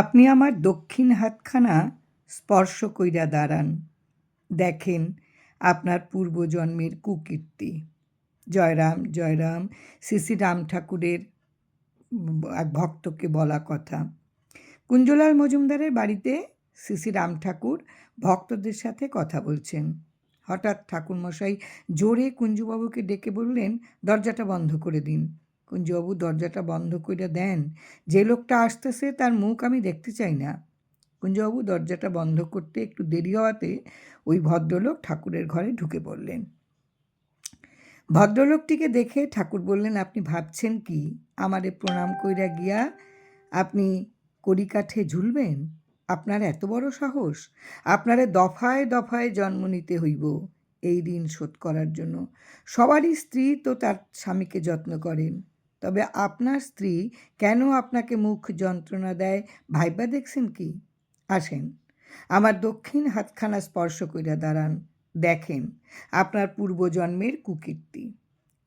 আপনি আমার দক্ষিণ হাতখানা স্পর্শ কইরা দাঁড়ান, দেখেন আপনার পূর্বজন্মের কুকীর্তি। জয়রাম জয়রাম শ্রী শ্রী রাম ঠাকুরের এক ভক্তকে বলা কথা। কুঞ্জলাল মজুমদারের বাড়িতে শ্রী শ্রী রাম ঠাকুর ভক্তদের সাথে কথা বলছেন। হঠাৎ ঠাকুরমশাই জোরে কুঞ্জবাবুকে ডেকে বললেন, দরজাটা বন্ধ করে দিন। কুঞ্জবাবু দরজাটা বন্ধ করে দেন। যে লোকটা আসতেছে তার মুখ আমি দেখতে চাই না। কুঞ্জবাবু দরজাটা বন্ধ করতে একটু দেরি হওয়াতে ওই ভদ্রলোক ঠাকুরের ঘরে ঢুকে পড়লেন। ভদ্রলোকটিকে দেখে ঠাকুর বললেন, আপনি ভাবছেন কি আমারে প্রণাম কইরা গিয়া আপনি কড়িকাঠে ঝুলবেন? আপনার এত বড় সাহস? আপনারে দফায় দফায় জন্ম নিতে হইব এই ঋণ শোধ করার জন্য। সবারই স্ত্রী তো তার স্বামীকে যত্ন করেন, তবে আপনার স্ত্রী কেন আপনাকে মুখ যন্ত্রণা দেয় ভাইবা দেখছেন কি? আসেন, আমার দক্ষিণ হাতখানা স্পর্শ কইরা দাঁড়ান, দেখেন আপনার পূর্বজন্মের কুকীর্তি।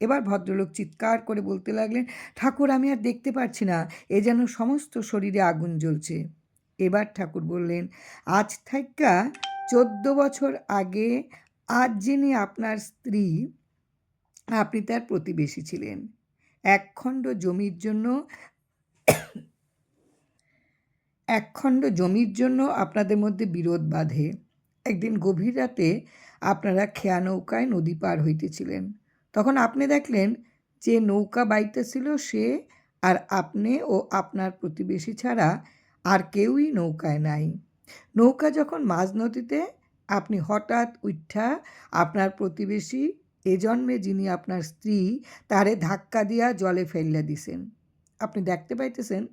এবার ভদ্রলোক চিৎকার করে বলতে লাগলেন, ঠাকুর আমি আর দেখতে পারছি না, এ যেন সমস্ত শরীরে আগুন জ্বলছে। এবার ঠাকুর বললেন, আজ থাইকা 14 বছর আগে আজ যিনি আপনার স্ত্রী, আপনি তার প্রতিবেশী ছিলেন। একখণ্ড জমির জন্য আপনাদের মধ্যে বিরোধ বাধে। একদিন গভীর রাতে আপনারা খেয়া নৌকায় নদী পার হইতেছিলেন। তখন আপনি দেখলেন যে নৌকা বাইতেছিল সে আর আপনি ও আপনার প্রতিবেশী ছাড়া আর কেউই নৌকায় নাই। নৌকা যখন মাঝ নদীতে, আপনি হঠাৎ উঠা আপনার প্রতিবেশী, এ জন্মে যিনি আপনার স্ত্রী, তারে ধাক্কা দিয়া জলে ফেললা দিছেন। আপনি দেখতে পাইতেছেন?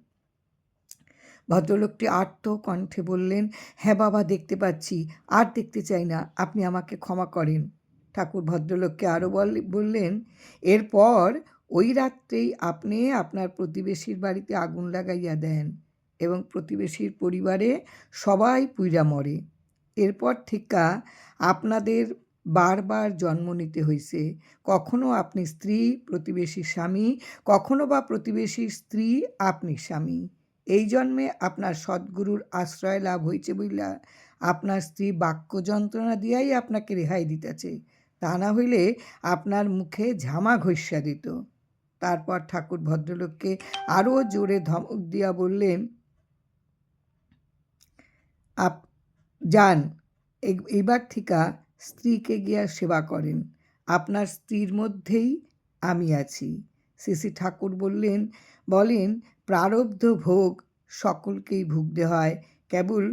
ভদ্রলোকটি আর্ত কণ্ঠে বললেন, হ্যাঁ বাবা দেখতে পাচ্ছি, আর দেখতে চাই না, আপনি আমাকে ক্ষমা করেন। ঠাকুর ভদ্রলোককে আরও বললেন, এরপর ওই রাত্রেই আপনি আপনার প্রতিবেশীর বাড়িতে আগুন লাগাইয়া দেন এবং প্রতিবেশীর পরিবারে সবাই পুইরা মরে। এরপর থেকে আপনাদের বারবার জন্ম নিতে হয়েছে। কখনো আপনি স্ত্রী প্রতিবেশীর স্বামী, কখনো বা প্রতিবেশীর স্ত্রী আপনি স্বামী। এই জন্মে আপনার সদ্গুরুর আশ্রয় লাভ হয়েছে বইলা আপনার স্ত্রী বাক্য যন্ত্রণা দিয়াই আপনাকে রেহাই দিতেছে, তা না হইলে আপনার মুখে ঝামা ঘষা দিত। তারপর ঠাকুর ভদ্রলোককে আরও জোরে ধমক দিয়া বললেন, যান, এইবার থেকে স্ত্রীকে গিয়া সেবা করেন, আপনার স্ত্রীর মধ্যেই আমি আছি। শ্রী শ্রী ঠাকুর বলেন, প্রারব্ধ ভোগ সকলকেই ভুগতে হয়, কেবল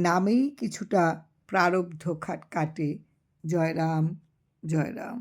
নামেই কিছুটা প্রারব্ধ কাটে। জয় রাম জয় রাম।